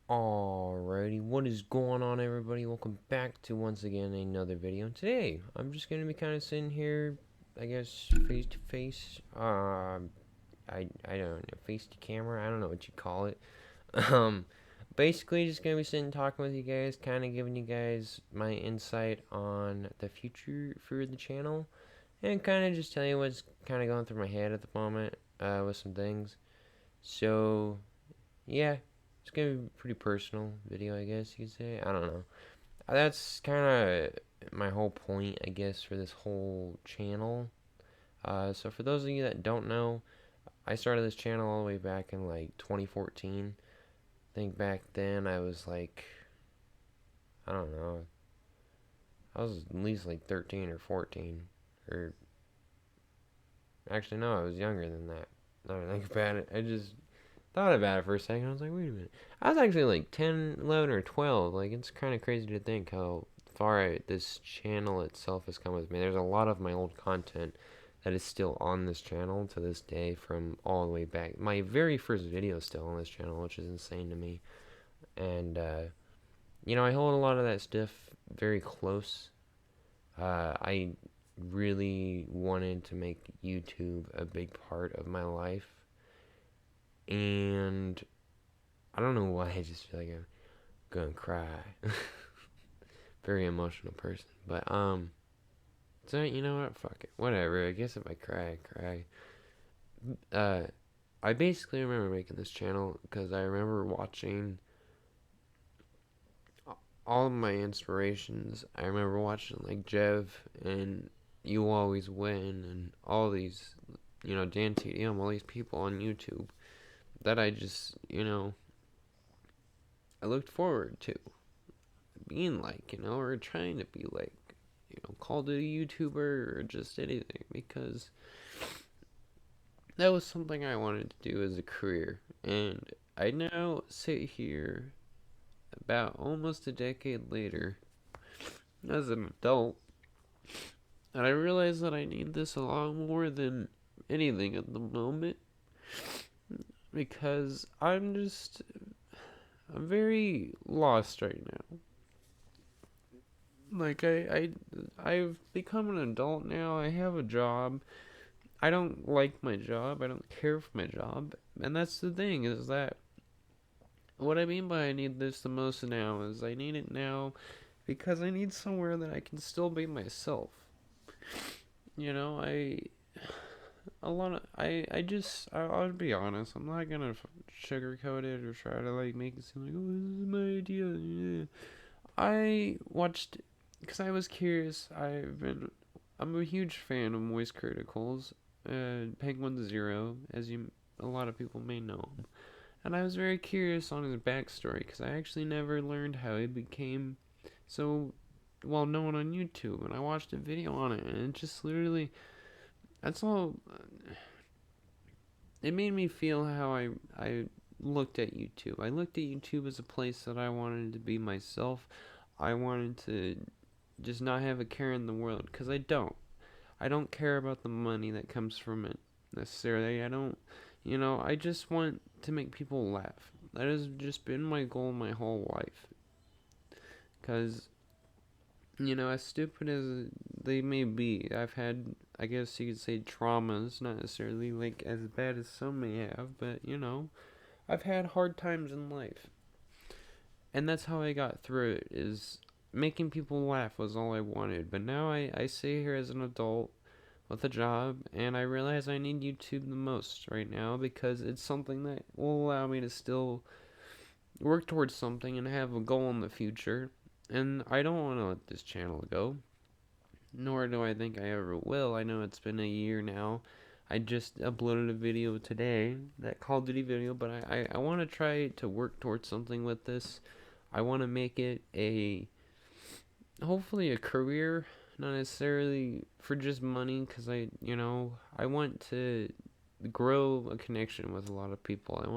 Alrighty, what is going on, everybody? Welcome back to once again another video. Today, I'm just gonna be kind of sitting here, I guess, face to face. I don't know, face to camera. I don't know what you call it. Um, Basically, just gonna be sitting talking with you guys, kind of giving you guys my insight on the future for the channel, and kind of just tell you what's kind of going through my head at the moment, with some things. So yeah, it's gonna be a pretty personal video, I guess you could say. I don't know. That's kind of my whole point, I guess, for this whole channel. So for those of you that don't know, I started this channel all the way back in like 2014. I think back then I was like, I don't know, I was at least like 13 or 14, or actually no, I was younger than that. Now that I think about it, I just thought about it for a second. I was like, wait a minute. I was actually like 10, 11, or 12. Like, it's kind of crazy to think how far this channel itself has come with me. There's a lot of my old content that is still on this channel to this day from all the way back. My very first video is still on this channel, which is insane to me. And, I hold a lot of that stuff very close. I really wanted to make YouTube a big part of my life. And I don't know why, I just feel like I'm gonna cry. Very emotional person. But, so, you know what? Fuck it. Whatever. I guess if I cry, I cry. Uh, I basically remember making this channel because I remember watching all of my inspirations. I remember watching, like, Jev and You Always Win and all these, Dan TDM, all these people on YouTube that I just, I looked forward to being like, or trying to be like, Call of Duty YouTuber or just anything, because that was something I wanted to do as a career. And I now sit here about almost a decade later as an adult, and I realize that I need this a lot more than anything at the moment, because I'm very lost right now. Like, I've become an adult now. I have a job. I don't like my job. I don't care for my job. And that's the thing, is that what I mean by I need this the most now is I need it now because I need somewhere that I can still be myself. You know, I a lot of I'll be honest. I'm not gonna sugarcoat it or try to like make it seem like, oh, this is my idea. Yeah. I watched because I was curious. I'm a huge fan of Moist Criticals, Penguin Zero, as a lot of people may know him. And I was very curious on his backstory because I actually never learned how he became so well known on YouTube. And I watched a video on it, and it just literally, that's all. It made me feel how I looked at YouTube. I looked at YouTube as a place that I wanted to be myself. I wanted to just not have a care in the world, because I don't. I don't care about the money that comes from it necessarily. I don't, I just want to make people laugh. That has just been my goal my whole life. Because, as stupid as they may be, I've had, I guess you could say, traumas, not necessarily like as bad as some may have, but, I've had hard times in life. And that's how I got through it, is making people laugh was all I wanted. But now I sit here as an adult with a job, and I realize I need YouTube the most right now because it's something that will allow me to still work towards something and have a goal in the future. And I don't want to let this channel go, nor do I think I ever will. I know it's been a year now. I just uploaded a video today, that Call of Duty video, but I want to try to work towards something with this. I want to make it hopefully a career, not necessarily for just money, because I want to grow a connection with a lot of people. I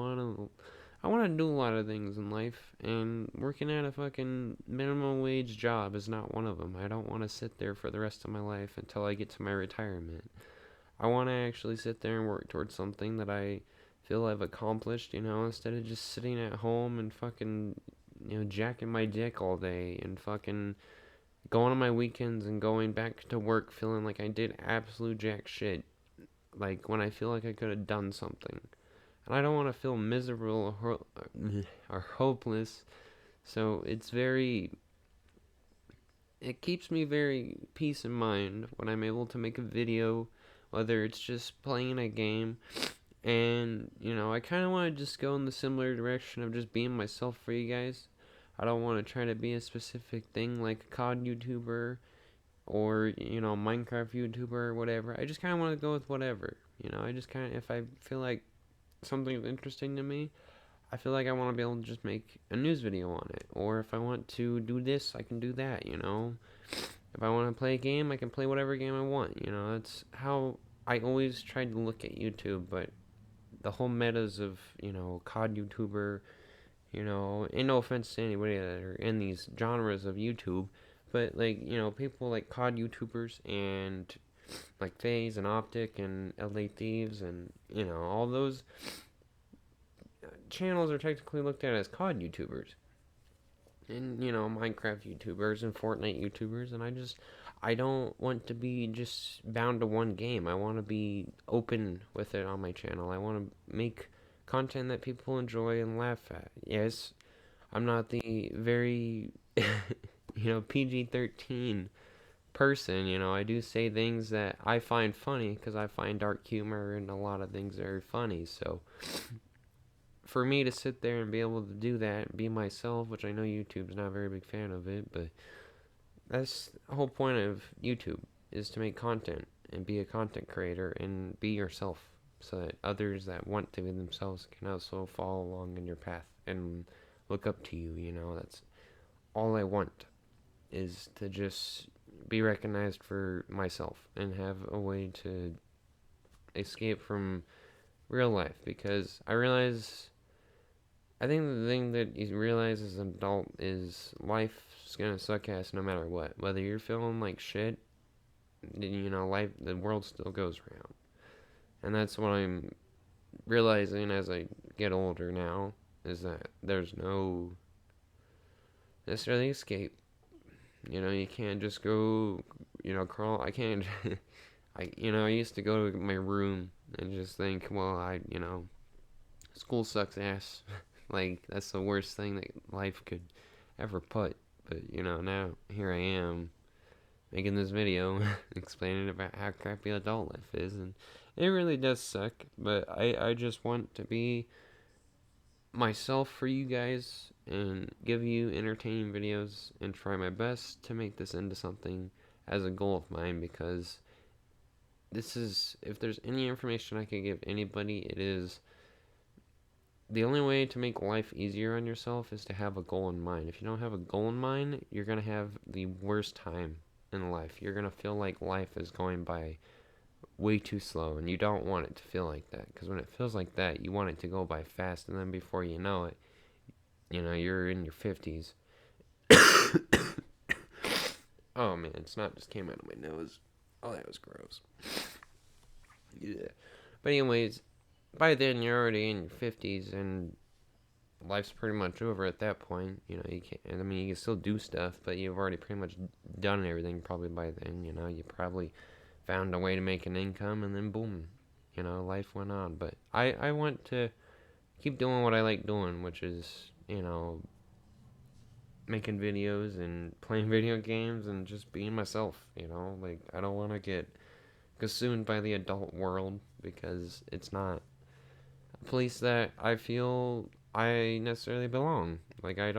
want to do a lot of things in life, and working at a fucking minimum wage job is not one of them. I don't want to sit there for the rest of my life until I get to my retirement. I want to actually sit there and work towards something that I feel I've accomplished, instead of just sitting at home and fucking, jacking my dick all day and fucking going on my weekends and going back to work feeling like I did absolute jack shit. Like when I feel like I could have done something. And I don't want to feel miserable or hopeless. So it keeps me very peace in mind when I'm able to make a video, whether it's just playing a game. And, I kind of want to just go in the similar direction of just being myself for you guys. I don't want to try to be a specific thing like a COD YouTuber or, Minecraft YouTuber or whatever. I just kind of want to go with whatever. I just kind of, if I feel like something's interesting to me, I feel like I want to be able to just make a news video on it. Or if I want to do this, I can do that, If I want to play a game, I can play whatever game I want, That's how I always tried to look at YouTube, but the whole metas of, COD YouTuber, and no offense to anybody that are in these genres of YouTube, but, like, people like COD YouTubers and, like, FaZe and Optic and LA Thieves and, all those channels are technically looked at as COD YouTubers. And, Minecraft YouTubers and Fortnite YouTubers, and I don't want to be just bound to one game. I want to be open with it on my channel. I want to make content that people enjoy and laugh at. Yes, I'm not the very, PG-13 person, I do say things that I find funny because I find dark humor and a lot of things very funny, so for me to sit there and be able to do that and be myself, which I know YouTube's not a very big fan of it, but that's the whole point of YouTube, is to make content and be a content creator and be yourself so that others that want to be themselves can also follow along in your path and look up to you, That's all I want, is to just be recognized for myself and have a way to escape from real life, because I think the thing that you realize as an adult is life's gonna suck ass no matter what. Whether you're feeling like shit, the world still goes round. And that's what I'm realizing as I get older now, is that there's no necessarily escape. You can't just go, crawl. I can't, I used to go to my room and just think, well, school sucks ass. Like, that's the worst thing that life could ever put. But, now here I am making this video explaining about how crappy adult life is. And it really does suck. But I just want to be myself for you guys and give you entertaining videos and try my best to make this into something as a goal of mine, because this is, if there's any information I could give anybody, it is the only way to make life easier on yourself is to have a goal in mind. If you don't have a goal in mind, you're going to have the worst time in life. You're going to feel like life is going by way too slow, and you don't want it to feel like that, because when it feels like that, you want it to go by fast, and then before you know it, you're in your 50s. Oh man, snot just came out of my nose. Oh, that was gross. Yeah. But anyways, by then you're already in your 50s and life's pretty much over at that point. You can't, I mean, you can still do stuff, but you've already pretty much done everything probably by then. You probably found a way to make an income, and then boom, life went on. But I want to keep doing what I like doing, which is, making videos and playing video games and just being myself, like, I don't want to get consumed by the adult world, because it's not a place that I feel I necessarily belong. Like, I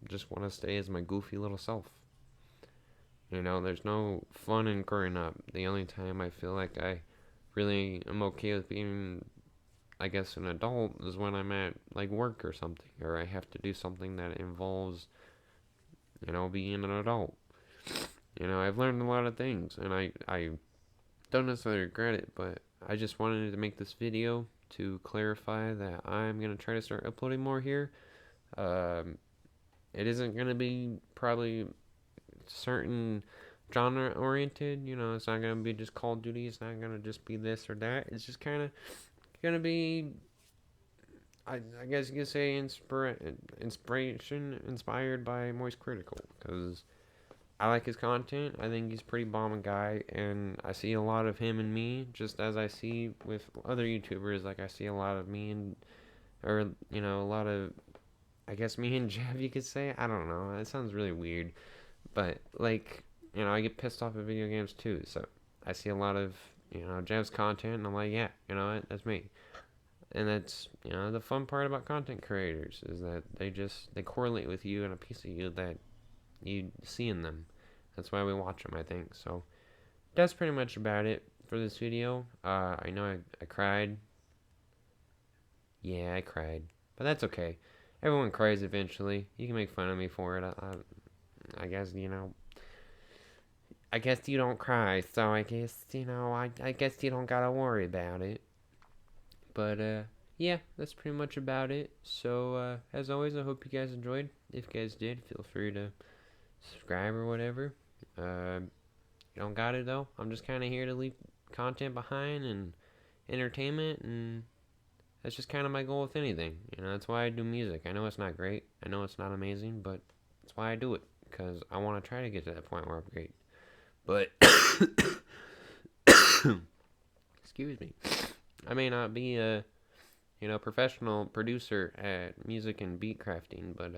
just want to stay as my goofy little self. There's no fun in growing up. The only time I feel like I really am okay with being, I guess, an adult is when I'm at, like, work or something, or I have to do something that involves, being an adult. I've learned a lot of things, and I don't necessarily regret it, but I just wanted to make this video to clarify that I'm going to try to start uploading more here. It isn't going to be probably certain genre oriented, it's not going to be just Call of Duty, it's not going to just be this or that, it's just kind of gonna be, I guess you could say, inspired by Moist Critical, because I like his content. I think he's a pretty bomb guy, and I see a lot of him and me, just as I see with other YouTubers. Like, I see a lot of me and, or, a lot of, I guess, me and Jeff, you could say. I don't know. That sounds really weird. But, like, I get pissed off at video games too. So, I see a lot of, Jeff's content, and I'm like, yeah, you know what? That's me. And that's, the fun part about content creators is that they correlate with you and a piece of you that you see in them. That's why we watch them, I think. So that's pretty much about it for this video. I know I cried. Yeah, I cried. But that's okay. Everyone cries eventually. You can make fun of me for it. I guess, I guess you don't cry. So I guess, I guess you don't gotta worry about it. But, yeah, that's pretty much about it. So, as always, I hope you guys enjoyed. If you guys did, feel free to subscribe or whatever. You don't got it though. I'm just kind of here to leave content behind and entertainment, and that's just kind of my goal with anything. That's why I do music. I know it's not great. I know it's not amazing, but that's why I do it, because I want to try to get to that point where I'm great. But excuse me, I may not be a professional producer at music and beat crafting, but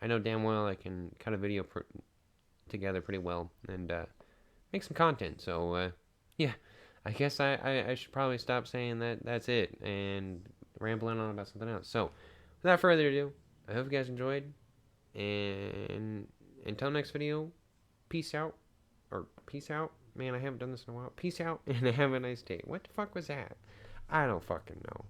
I know damn well I can cut a video together pretty well and make some content. So yeah, I guess I should probably stop saying that's it and rambling on about something else. So without further ado, I hope you guys enjoyed, and until next video, peace out, or peace out. Man, I haven't done this in a while. Peace out, and have a nice day. What the fuck was that? I don't fucking know.